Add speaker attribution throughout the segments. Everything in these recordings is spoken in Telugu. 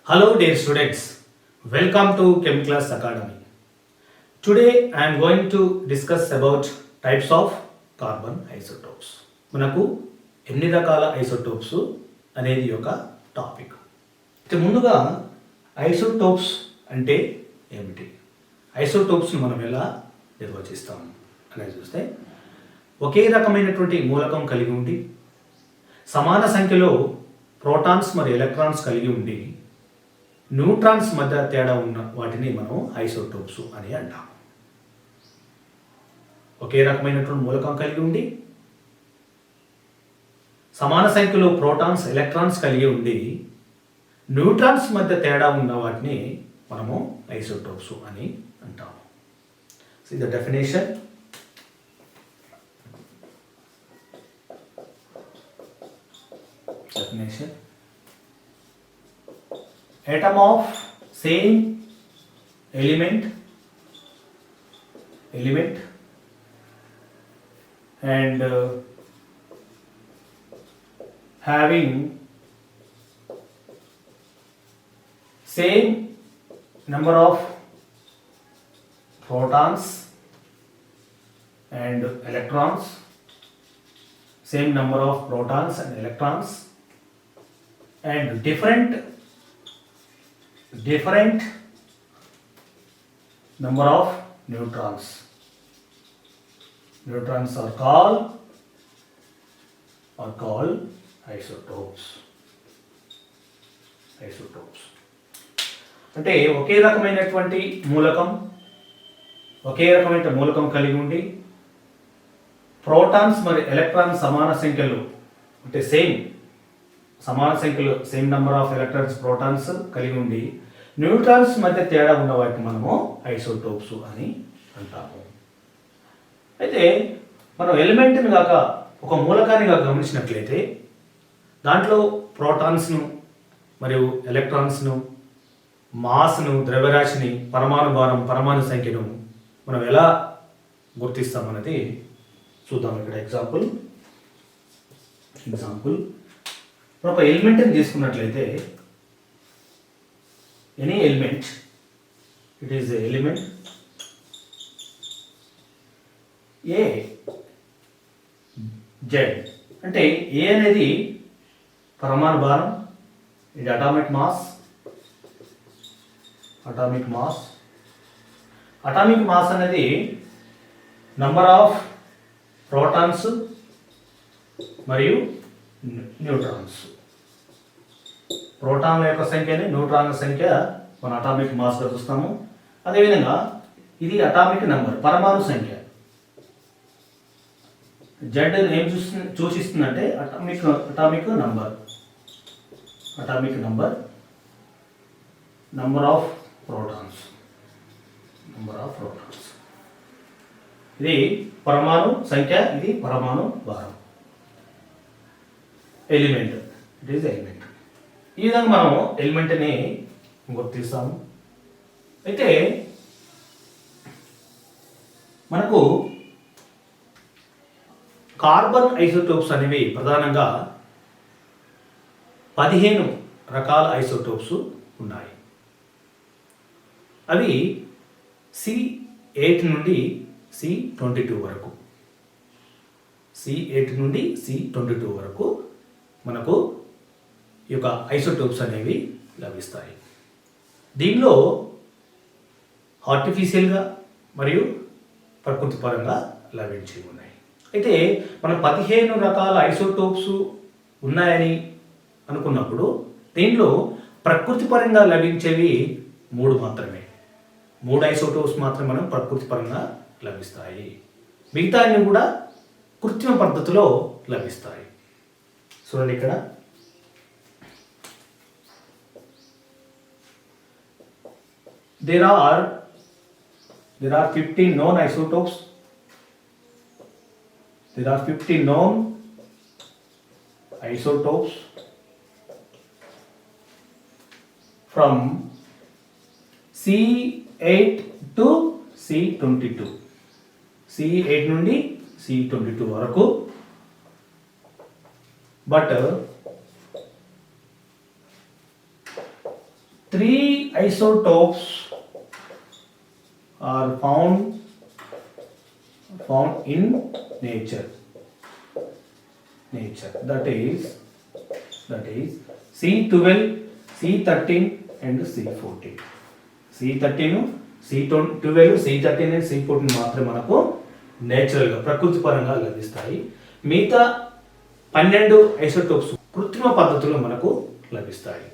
Speaker 1: Hello dear students, welcome to Chemiclass Academy. Today I am going to discuss about types of carbon isotopes. మనకు ఎన్ని రకాల ఐసోటోప్స్ అనేది ఒక టాపిక్. ముందుగా ఐసోటోప్స్ అంటే ఏమిటి, ఐసోటోప్స్ని మనం ఎలా నిర్వచిస్తాము అనేది చూస్తే, ఒకే రకమైనటువంటి మూలకం కలిగి ఉండి సమాన సంఖ్యలో ప్రోటాన్స్ మరియు ఎలక్ట్రాన్స్ కలిగి ఉండి న్యూట్రాన్స్ మధ్య తేడా ఉన్న వాటిని మనం ఐసోటోప్స్ అని అంటాం. ఒకే రకమైనటువంటి మూలకం కలిగి ఉండి సమాన సంఖ్యలో ప్రోటాన్స్ ఎలక్ట్రాన్స్ కలిగి ఉండి న్యూట్రాన్స్ మధ్య తేడా ఉన్న వాటిని మనము ఐసోటోప్స్ అని అంటాము. See the definition. Atom of same element and having same number of protons and electrons, same number of protons and electrons, and different number of neutrons. Neutrons are called isotopes. అంటే ఒకే రకమైనటువంటి మూలకం కలిగి ఉండి ప్రోటాన్స్ మరియు ఎలక్ట్రాన్స్ సమాన సంఖ్యలో అంటే same number of electrons protons కలిగి ఉండి న్యూట్రాన్స్ మధ్య తేడా ఉన్న వాటిని మనము ఐసోటోప్స్ అని అంటాము. అయితే మనం ఎలిమెంట్ని కాక ఒక మూలకాన్ని కాక గమనించినట్లయితే దాంట్లో ప్రోటాన్స్ను మరియు ఎలక్ట్రాన్స్ను, మాస్ను, ద్రవ్యరాశిని, పరమాణు భారం, పరమాణు సంఖ్యను మనం ఎలా గుర్తిస్తామన్నది చూద్దాం. ఇక్కడ ఎగ్జాంపుల్ ఒక ఎలిమెంట్ని తీసుకున్నట్లయితే any element, it is element A Z అంటే ఏ అనేది పరమాణు భారం, ఇది అటామిక్ మాస్ అనేది నంబర్ ఆఫ్ ప్రోటాన్స్ మరియు న్యూట్రాన్స్. ప్రోటాన్ల యొక్క సంఖ్యని, న్యూట్రాన్ల సంఖ్య మన అటామిక్ మాస్గా చూస్తాము. అదేవిధంగా ఇది అటామిక్ నెంబర్, పరమాణు సంఖ్య. జెడ్ ఏం సూచిస్తుందంటే అటామిక్ నంబర్ ఆఫ్ ప్రోటాన్స్. ఇది పరమాణు సంఖ్య, ఇది పరమాణు భారం. Element, it is element. ఈ విధంగా మనం ఎలిమెంట్ని గుర్తిస్తాము. అయితే మనకు కార్బన్ ఐసోటోప్స్ అనేవి ప్రధానంగా 15 రకాల ఐసోటోప్స్ ఉన్నాయి. అవి C8 నుండి C22 వరకు, C8 నుండి C22 వరకు మనకు ఈ యొక్క ఐసోటోప్స్ అనేవి లభిస్తాయి. దీనిలో ఆర్టిఫిషియల్గా మరియు ప్రకృతి పరంగా లభించేవి ఉన్నాయి. అయితే మనం 15 రకాల ఐసోటోప్స్ ఉన్నాయని అనుకున్నప్పుడు దీనిలో ప్రకృతి పరంగా లభించేవి 3 మాత్రమే. 3 ఐసోటోప్స్ మాత్రమే మనం ప్రకృతి పరంగా లభిస్తాయి. మిగతా అన్ని కూడా కృత్రిమ పద్ధతిలో లభిస్తాయి. చూడండి, ఇక్కడ there are 15 known isotopes. There are 15 known isotopes from C8 to C22. C8 నుండి C22 వరకు. But 3 isotopes are found in nature. That is C12, C13 and C14. C13, C12, C13 and C14 మాత్రమే మనకు నేచురల్గా ప్రకృతి పరంగా లభిస్తాయి. మిగతా 12 ఐసోటోప్స్ కృత్రిమ పద్ధతిలో మనకు లభిస్తాయి.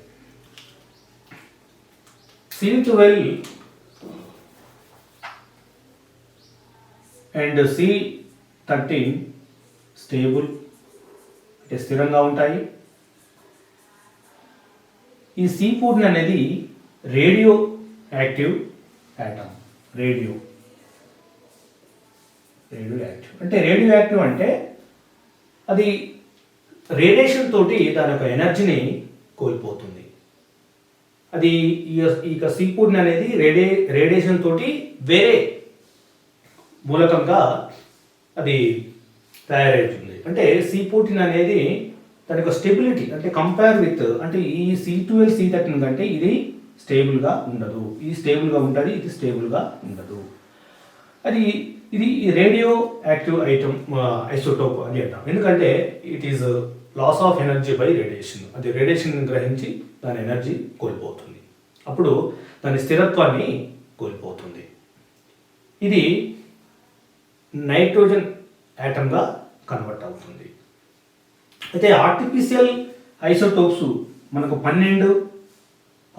Speaker 1: C12 అండ్ C13 స్టేబుల్ అంటే స్థిరంగా ఉంటాయి. ఈ C14 అనేది radio active atom. Radio active అంటే అది రేడియేషన్ తోటి దాని యొక్క ఎనర్జీని కోల్పోతుంది. అది ఇక C14 అనేది రేడియేషన్ తోటి వేరే మూలకంగా అది తయారవుతుంది. అంటే C14 అనేది దాని యొక్క స్టెబిలిటీ అంటే కంపేర్ విత్ అంటే ఈ C12 C13 కంటే ఇది స్టేబుల్గా ఉండదు. ఇది స్టేబుల్గా ఉంటుంది, ఇది స్టేబుల్గా ఉండదు. ఇది రేడియో యాక్టివ్ ఐసోటోప్ అని అంటాం. ఎందుకంటే it is loss of energy by radiation. అది రేడియేషన్ గ్రహించి దాని ఎనర్జీ కోల్పోతుంది. అప్పుడు దాని స్థిరత్వాన్ని కోల్పోతుంది. ఇది నైట్రోజన్ యాటమ్గా కన్వర్ట్ అవుతుంది. అయితే ఆర్టిఫిషియల్ ఐసోటోప్స్ మనకు 12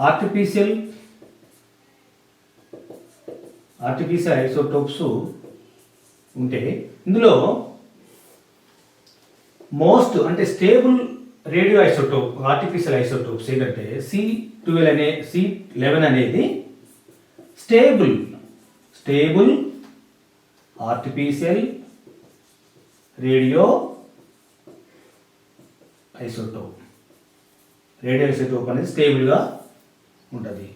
Speaker 1: ఆర్టిఫిషియల్ ఐసోటోప్స్ ఉంటే ఇందులో మోస్ట్ అంటే stable radio isotope artificial isotopes ఏంటంటే C11 అనేది స్టేబుల్ ఆర్టిఫిషియల్ రేడియో ఐసోటోప్ అనేది స్టేబుల్గా ఉంటుంది.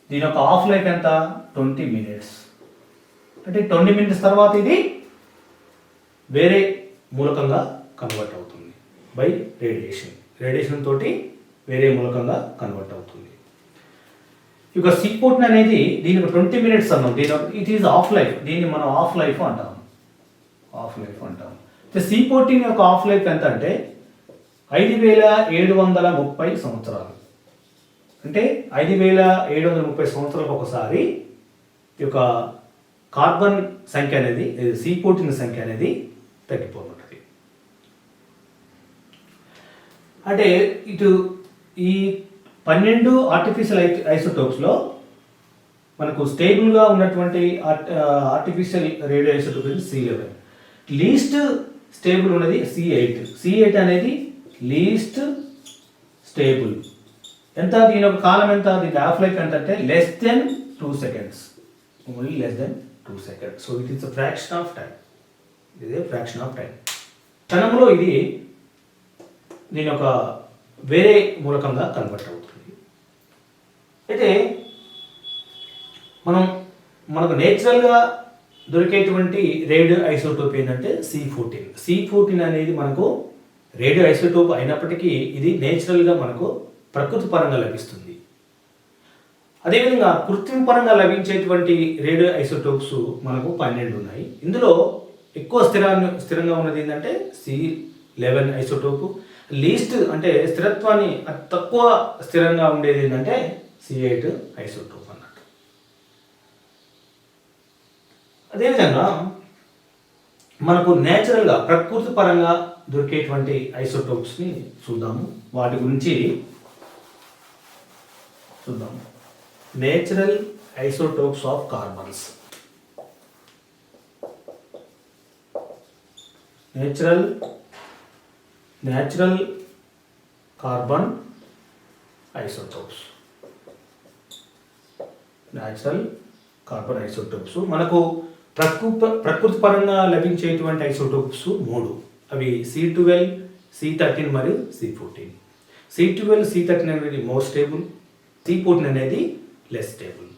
Speaker 1: దీని యొక్క హాఫ్ లైఫ్ ఎంత 20 minutes. అంటే 20 minutes తర్వాత ఇది వేరే మూలకంగా కన్వర్ట్ అవుతుంది బై రేడియేషన్ తోటి వేరే మూలకంగా కన్వర్ట్ అవుతుంది. ఇక C14 అనేది దీనికి 20 minutes అన్నాం. It is half life. దీన్ని మనం హాఫ్ లైఫ్ అంటాం. C14 యొక్క హాఫ్ లైఫ్ ఎంత అంటే 5730 సంవత్సరాలు. అంటే 5730 సంవత్సరాలకు ఒకసారి ఈ యొక్క కార్బన్ సంఖ్య అనేది C14 సంఖ్య అనేది తగ్గిపోతుంటుంది. అంటే ఇటు ఈ 12 ఆర్టిఫిషియల్ ఐసోటోప్స్లో మనకు స్టేబుల్గా ఉన్నటువంటి artificial radio isotope C11. Least stable ఉన్నది C8 అనేది లీస్ట్ స్టేబుల్. ఎంత దీని యొక్క కాలం ఎంత, దీని హాఫ్ లైఫ్ ఎంత అంటే less than 2 seconds. Only less than 2 seconds. So it is a fraction of time. క్షణంలో ఇది దీని యొక్క వేరే మూలకంగా కన్వర్ట్ అవుతుంది. అయితే మనకు నేచురల్గా దొరికేటువంటి రేడియో ఐసోటోప్ ఏంటంటే C14 అనేది మనకు రేడియో ఐసోటోప్ అయినప్పటికీ ఇది నేచురల్గా మనకు ప్రకృతి పరంగా లభిస్తుంది. అదేవిధంగా కృత్రిమ పరంగా లభించేటువంటి రేడియో ఐసోటోప్స్ మనకు 12 ఉన్నాయి. ఇందులో ఎక్కువ స్థిరంగా ఉన్నది ఏంటంటే C11 ఐసోటోపు. లీస్ట్ అంటే స్థిరత్వాన్ని తక్కువ స్థిరంగా ఉండేది ఏంటంటే C8 ఐసోటోప్ అన్నట్టు. అదేవిధంగా మనకు నేచురల్గా ప్రకృతి పరంగా దొరికేటువంటి ఐసోటోప్స్ని చూద్దాము. వాటి గురించి చూద్దాము. Natural isotopes of carbons. Natural carbon isotopes. మనకు ప్రకృతి పరంగా లభించేటువంటి ఐసోటోప్స్ 3. అవి C12, C13 మరియు C14. C12, C13 అనేది మోర్ స్టేబుల్. C14 అనేది లెస్ స్టేబుల్.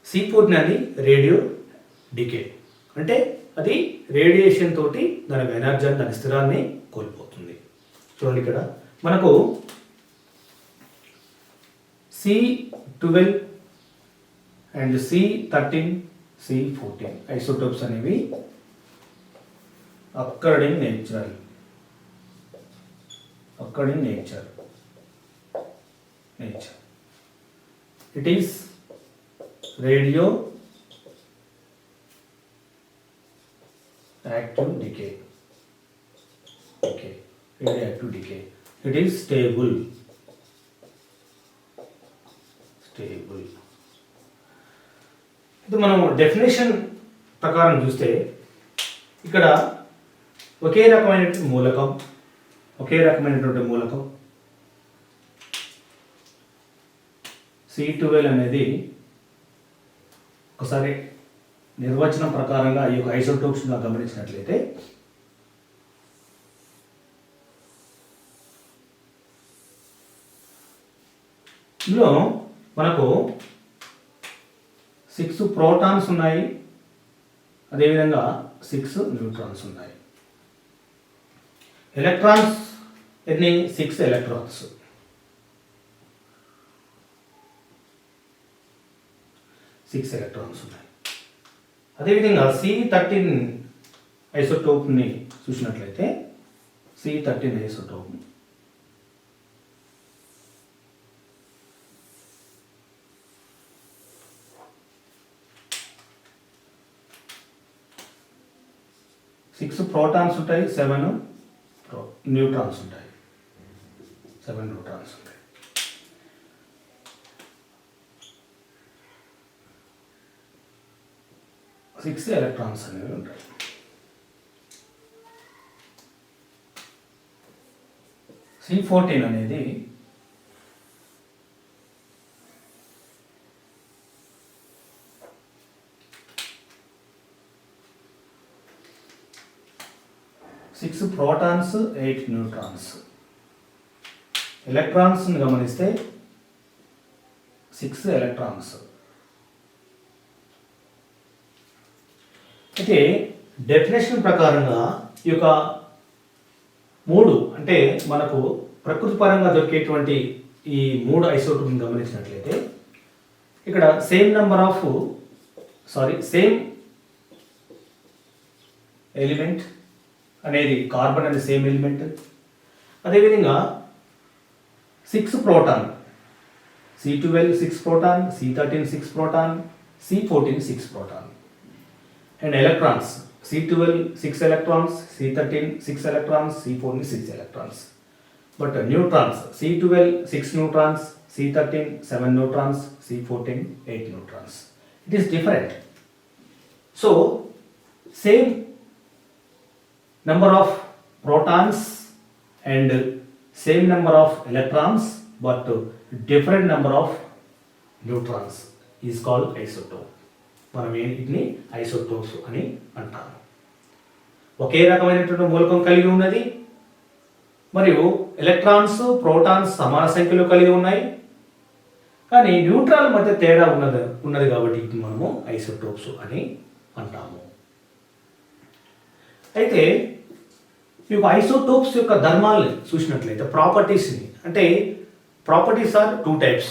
Speaker 1: C14 అనేది రేడియో డికే అంటే అది రేడియేషన్ తోటి దాని ఎనర్జీ దాని స్థిరాన్ని కోల్పోతుంది. చూడండి ఇక్కడ మనకు C12 and C13 C14 isotopes అనేవి occurred in nature. It is radioactive decay. It is stable. ఇది మనం డెఫినేషన్ ప్రకారం చూస్తే ఇక్కడ ఒకే రకమైనటువంటి మూలకం C12 అనేది ఒకసారి నిర్వచనం ప్రకారంగా ఈ యొక్క ఐసోటోప్స్ గమనించినట్లయితే ఇందులో మనకు 6 ప్రోటాన్స్ ఉన్నాయి, అదేవిధంగా 6 న్యూట్రాన్స్ ఉన్నాయి. ఎలక్ట్రాన్స్ ఎన్ని? 6 ఎలక్ట్రాన్స్. ఉన్నాయి. అదేవిధంగా C13 ఐసోటోప్ని చూసినట్లయితే C13 ఐసోటోప్ 6 ప్రోటాన్స్ ఉంటాయి, 7 న్యూట్రాన్స్ ఉంటాయి. 6 ఎలక్ట్రాన్స్ అనేవి ఉంటాయి. C14 అనేది సిక్స్ ప్రోటాన్స్ 8 న్యూట్రాన్స్. ఎలక్ట్రాన్స్ గమనిస్తే 6 ఎలక్ట్రాన్స్. అయితే డెఫినేషన్ ప్రకారంగా ఈ యొక్క 3 అంటే మనకు ప్రకృతి పరంగా దొరికేటువంటి ఈ 3 ఐసోటోప్ని గమనించినట్లయితే ఇక్కడ సేమ్ ఎలిమెంట్ అనేది కార్బన్ అనే సేమ్ ఎలిమెంట్. అదేవిధంగా 6 proton, C12 6 proton, C13 6 proton, C14 6 proton. And electrons C12 6 electrons, C13 6 electrons, C14 6 electrons. But neutrons C12 6 neutrons, C13 7 neutrons, C14 8 neutrons. It is different. So same number of protons and same number of electrons but different number of neutrons is called isotope. మనం వీటిని ఐసోటోప్స్ అని అంటాము. ఒకే రకమైనటువంటి మూలకం కలిగి ఉన్నది మరియు ఎలక్ట్రాన్స్ ప్రోటాన్స్ సమాన సంఖ్యలో కలిగి ఉన్నాయి, కానీ న్యూట్రాన్ మధ్య తేడా ఉన్నది కాబట్టి ఇది మనము ఐసోటోప్స్ అని అంటాము. అయితే ఈ యొక్క ఐసోటోప్స్ యొక్క ధర్మాలని చూసినట్లయితే ప్రాపర్టీస్ని, అంటే properties are 2 types,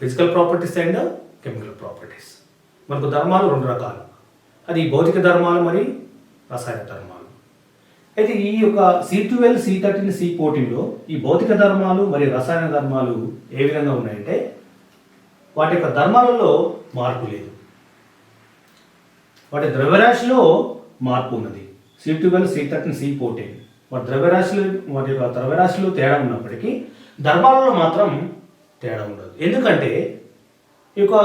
Speaker 1: physical properties and chemical properties. మనకు ధర్మాలు 2 రకాలు, అది భౌతిక ధర్మాలు మరియు రసాయన ధర్మాలు. అయితే ఈ యొక్క C12 C13 C14లో ఈ భౌతిక ధర్మాలు మరియు రసాయన ధర్మాలు ఏ విధంగా ఉన్నాయంటే వాటి యొక్క ధర్మాలలో మార్పు లేదు, వాటి ద్రవ్యరాశిలో మార్పు ఉన్నది. C12 C13 C14 వాటి యొక్క ద్రవ్యరాశిలో తేడా ఉన్నప్పటికీ ధర్మాలలో మాత్రం తేడా ఉండదు. ఎందుకంటే ఈ యొక్క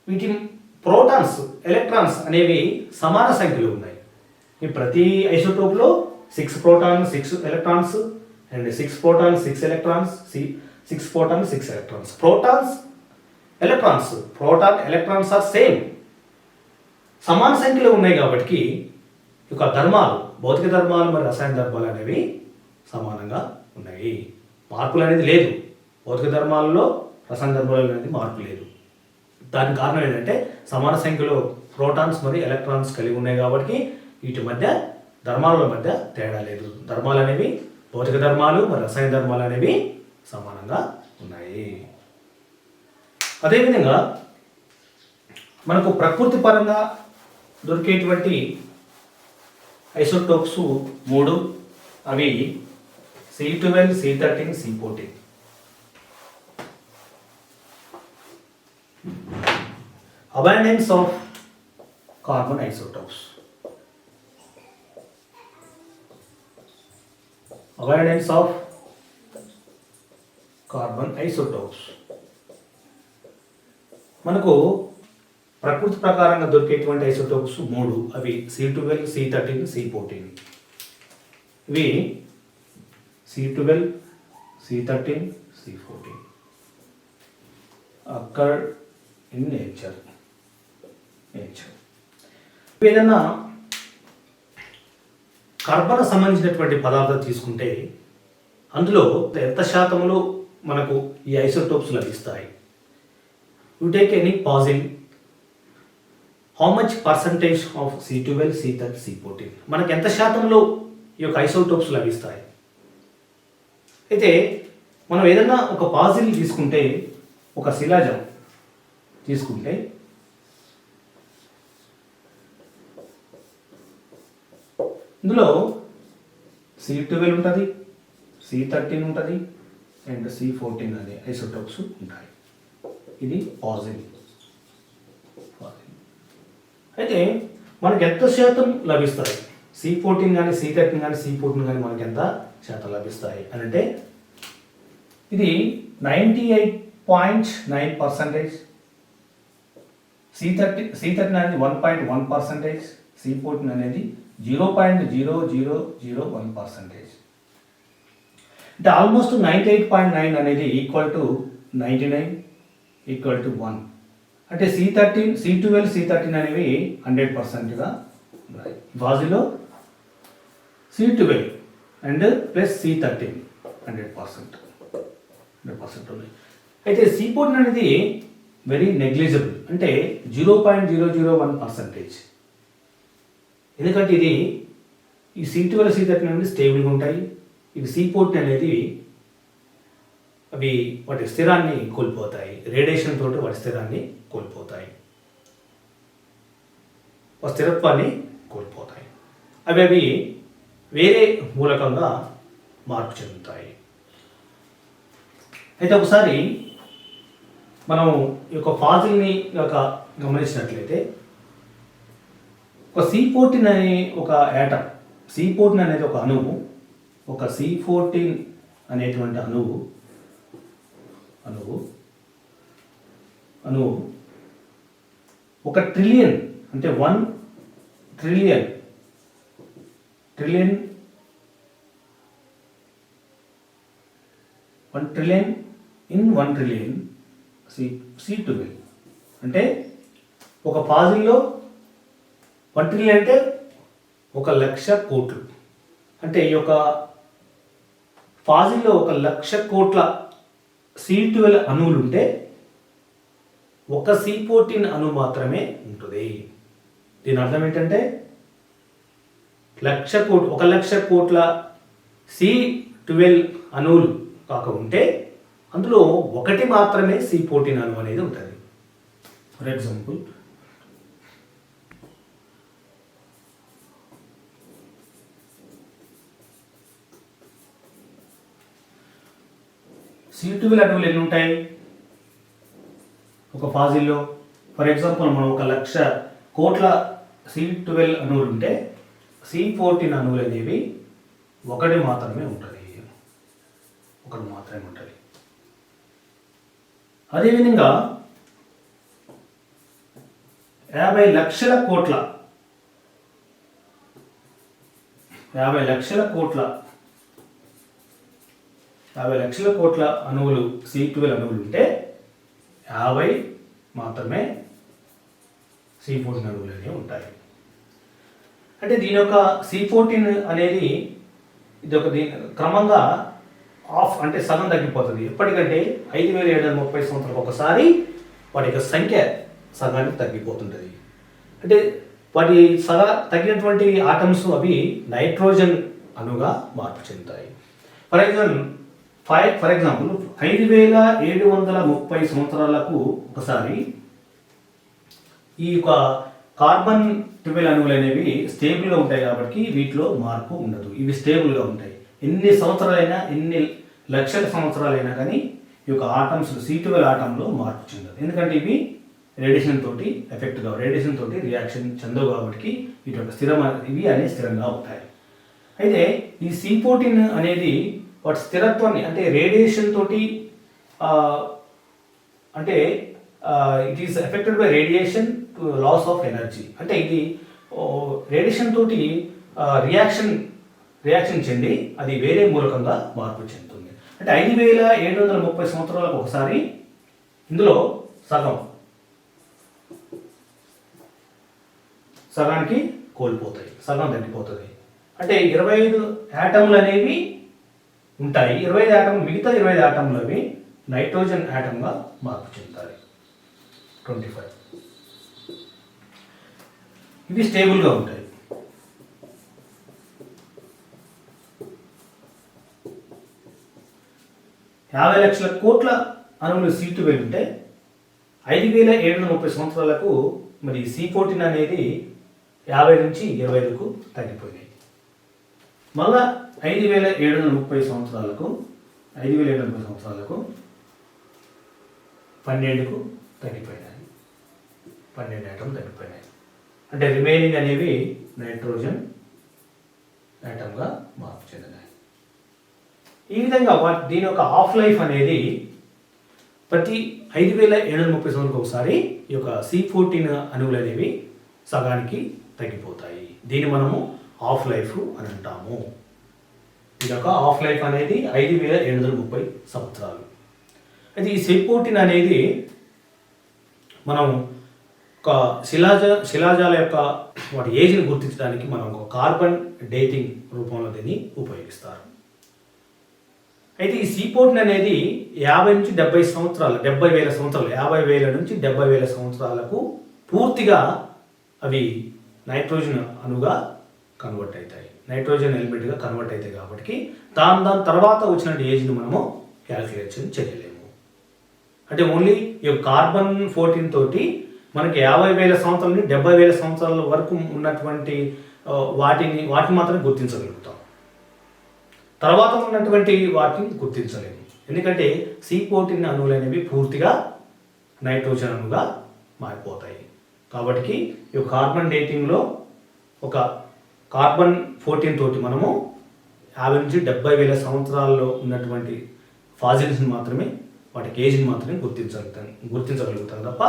Speaker 1: వీటి ప్రోటాన్స్ ఎలక్ట్రాన్స్ అనేవి సమాన సంఖ్యలో ఉన్నాయి. ఈ ప్రతి ఐసోటోప్లో 6 proton 6 electrons and 6 proton 6 electrons, 6 proton 6 electrons. Proton electrons are same, సమాన సంఖ్యలో ఉన్నాయి కాబట్టి యొక్క ధర్మాలు భౌతిక ధర్మాలు మరియు రసాయన ధర్మాలు అనేవి సమానంగా ఉన్నాయి. మార్పులు అనేది లేదు, భౌతిక ధర్మాలలో రసాయన ధర్మాలు అనేది మార్పు లేదు. దానికి కారణం ఏంటంటే సమాన సంఖ్యలో ప్రోటాన్స్ మరియు ఎలక్ట్రాన్స్ కలిగి ఉన్నాయి కాబట్టి వీటి మధ్య ధర్మాల మధ్య తేడా లేదు. ధర్మాలు అనేవి భౌతిక ధర్మాలు మరియు రసాయన ధర్మాలు అనేవి సమానంగా ఉన్నాయి. అదేవిధంగా మనకు ప్రకృతి పరంగా దొరికేటువంటి ఐసోటోప్స్ 3, అవి C12, C13, C14. Abundance of carbon isotopes. Abundance of carbon isotopes. మనకు ప్రకృతి ప్రకారంగా దొరికేటువంటి ఐసోటోప్స్ 3, అవి C12, C13, C14. ఇవి C12, C13, C14 occur in nature. ఏదైనా కార్బన్ సంబంధించినటువంటి పదార్థాలు తీసుకుంటే అందులో ఎంత శాతంలో మనకు ఈ ఐసోటోప్స్ లభిస్తాయి? You take any passing, how much percentage of C12, C13, C14 మనకు ఎంత శాతంలో ఈ యొక్క ఐసోటోప్స్ లభిస్తాయి? అయితే మనం ఏదైనా ఒక పాజిల్ తీసుకుంటే, ఒక శిలాజం తీసుకుంటే ఇందులో C12 ఉంటుంది, C13 ఉంటుంది అండ్ C14 అనే ఐసోటోప్స్ ఉంటాయి. ఇది పాజిల్. అయితే మనకు ఎంత శాతం లభిస్తాయి? C14 కానీ C13 కానీ C14 కానీ మనకి ఎంత శాతం లభిస్తాయి అని అంటే ఇది 98.9%, C13 అనేది 1.1%, C14 అనేది 0.0001%. అంటే ఆల్మోస్ట్ 98.9 అనేది ఈక్వల్ టు 99 ఈక్వల్ టు 1. అంటే C12, C13 అనేవి 100%గా ఉన్నాయి. వాజిలో C12 అండ్ ప్లస్ C13 100% ఉన్నాయి. అయితే C14 అనేది వెరీ నెగ్లిజిబుల్, అంటే 0.001%. ఎందుకంటే ఇది ఈ C12, C13 అనేది స్టేబుల్గా ఉంటాయి. ఇది C14 అనేది అవి వాటి స్థిరాన్ని కోల్పోతాయి, రేడియేషన్ తోటి వాటి స్థిరాన్ని కోల్పోతాయి, స్థిరత్వాన్ని కోల్పోతాయి. అవి వేరే మూలకంగా మార్పు చెందుతాయి. అయితే ఒకసారి మనం ఈ యొక్క ఫాజిల్ని గమనించినట్లయితే ఒక C14 అనే ఒక యాటమ్, C14 అనేది ఒక అణువు, ఒక C14 అనేటువంటి అణువు ఒక ట్రిలియన్, అంటే 1 ట్రిలియన్ ఇన్ 1 ట్రిలియన్ C12. అంటే ఒక ఫాజిల్లో 1 ట్రిలియన్ అంటే 1,00,000 కోట్లు. అంటే ఈ యొక్క ఫాజిల్లో 1,00,000 కోట్ల C12 అణువులు ఉంటే ఒక C14 అణువు మాత్రమే ఉంటుంది. దీని అర్థం ఏంటంటే 1,00,000 కోట్ల C12 అణువులు కాక ఉంటే అందులో ఒకటి మాత్రమే C14 అణువు అనేది ఉంటుంది. ఫర్ ఎగ్జాంపుల్ C12 అణువులు ఎన్ని ఉంటాయి ఒక ఫాజిల్లో? ఫర్ ఎగ్జాంపుల్ మనం 1,00,000 కోట్ల C12 అణువులు ఉంటే C14 అణువులు అనేవి ఒకటి మాత్రమే ఉంటుంది. అదేవిధంగా 50,00,000 కోట్ల అణువులు C12 అణువులు ఉంటే 50 మాత్రమే C14 అణువులు అనేవి ఉంటాయి. అంటే దీని యొక్క C14 అనేది ఇది ఒక క్రమంగా ఆఫ్, అంటే సగం తగ్గిపోతుంది. ఎప్పటికంటే 5,730 సంవత్సరాలకు ఒకసారి వాటి యొక్క సంఖ్య సగానికి తగ్గిపోతుంటుంది. అంటే వాటి తగ్గినటువంటి ఆటమ్స్ అవి నైట్రోజన్ అణుగా మార్పు చెందుతాయి. ఫర్ ఎగ్జాంపుల్ ఫర్ ఎగ్జాంపుల్ 5730 సంవత్సరాలకు ఒకసారి ఈ యొక్క కార్బన్ 12 అణువులు అనేవి స్టేబుల్గా ఉంటాయి కాబట్టి వీటిలో మార్పు ఉండదు. ఇవి స్టేబుల్గా ఉంటాయి. ఎన్ని సంవత్సరాలైనా, ఎన్ని లక్షల సంవత్సరాలైనా కానీ ఈ యొక్క ఆటమ్స్ C12 ఆటంలో మార్పు చెందదు. ఎందుకంటే ఇవి రేడియేషన్ తోటి రేడియేషన్ తోటి రియాక్షన్ చెందవు కాబట్టి వీటి యొక్క ఇవి అనేవి స్థిరంగా ఉంటాయి. అయితే ఈ C14 అనేది వాటి స్థిరత్వాన్ని అంటే రేడియేషన్ తోటి అంటే it is affected by radiation to loss of energy. అంటే ఇది రేడియేషన్ తోటి రియాక్షన్ చెంది అది వేరే మూలకంగా మార్పు చెందుతుంది. అంటే 5730 సంవత్సరాలకు ఒకసారి ఇందులో సగానికి కోల్పోతాయి, సగం తగ్గిపోతుంది. అంటే 25 యాటమ్లు అనేవి ఉంటాయి. 25 యాటమ్ మిగతా 25 యాటమ్లు అవి నైట్రోజన్ యాటమ్గా మార్పు చెందుతాయి. 25 ఇవి స్టేబుల్గా ఉంటాయి. యాభై లక్షల కోట్ల అణువులు C12 ఉంటే 5730 సంవత్సరాలకు మరి C14 అనేది 50 నుంచి 25కు తగ్గిపోయినాయి. మళ్ళా 5730 సంవత్సరాలకు 12కు తగ్గిపోయినాయి. 12 యాటమ్ తగ్గిపోయినాయి. అంటే రిమైనింగ్ అనేవి నైట్రోజన్ యాటమ్గా మార్పు చెందినాయి. ఈ విధంగా దీని యొక్క హాఫ్ లైఫ్ అనేది ప్రతి 5730 సంవత్సరాలకు ఒకసారి ఈ యొక్క C14 అణువులు అనేవి సగానికి తగ్గిపోతాయి. దీన్ని మనము హాఫ్ లైఫ్ అని అంటాము. ఇది యొక్క హాఫ్ లైఫ్ అనేది 5730 సంవత్సరాలు. అయితే ఈ C14 అనేది మనం ఒక శిలాజాల యొక్క వాటి ఏజ్ని గుర్తించడానికి మనం ఒక కార్బన్ డేటింగ్ రూపంలో దీన్ని ఉపయోగిస్తారు. అయితే ఈ C14 అనేది 50 నుంచి 70 సంవత్సరాలు, 70,000 సంవత్సరాలు, 50,000 నుంచి 70,000 సంవత్సరాలకు పూర్తిగా అవి నైట్రోజన్ అణుగా కన్వర్ట్ అవుతాయి, నైట్రోజన్ ఎలిమెంట్గా కన్వర్ట్ అవుతాయి. కాబట్టి దాని తర్వాత వచ్చినట్టు ఏజ్ని మనము క్యాలిక్యులేషన్ చేయలేము. అంటే ఓన్లీ ఈ కార్బన్ 14 తోటి మనకి 50,000 సంవత్సరాల నుంచి 70,000 సంవత్సరాల వరకు ఉన్నటువంటి వాటిని మాత్రమే గుర్తించగలుగుతాం. తర్వాత ఉన్నటువంటి వాటిని గుర్తించలేము. ఎందుకంటే C14 అణువులు అనేవి పూర్తిగా నైట్రోజన్ అణువుగా మారిపోతాయి. కాబట్టి ఈ కార్బన్ డేటింగ్లో ఒక కార్బన్ 14 తోటి మనము 50 నుంచి 70,000 సంవత్సరాల్లో ఉన్నటువంటి ఫాజిల్స్ని మాత్రమే, వాటికి ఏజ్ని మాత్రమే గుర్తించగలుగుతాం తప్ప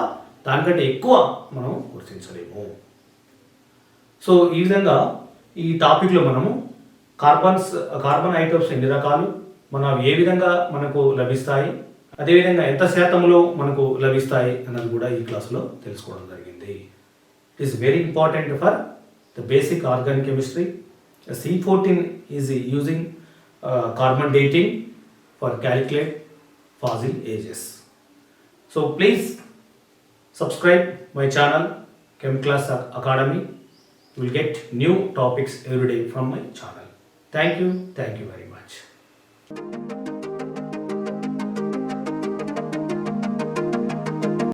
Speaker 1: దానికంటే ఎక్కువ మనం గుర్తించలేము. సో ఈ విధంగా ఈ టాపిక్లో మనము కార్బన్ ఐటమ్స్ ఎన్ని రకాలు, ఏ విధంగా మనకు లభిస్తాయి, అదేవిధంగా ఎంత శాతంలో మనకు లభిస్తాయి అన్నది కూడా ఈ క్లాస్లో తెలుసుకోవడం జరిగింది. It is very important for the basic organic chemistry. C14 is using carbon dating for calculate fossil ages. So please subscribe my channel Chem Class Academy. You will get new topics every day from my channel. Thank you very much.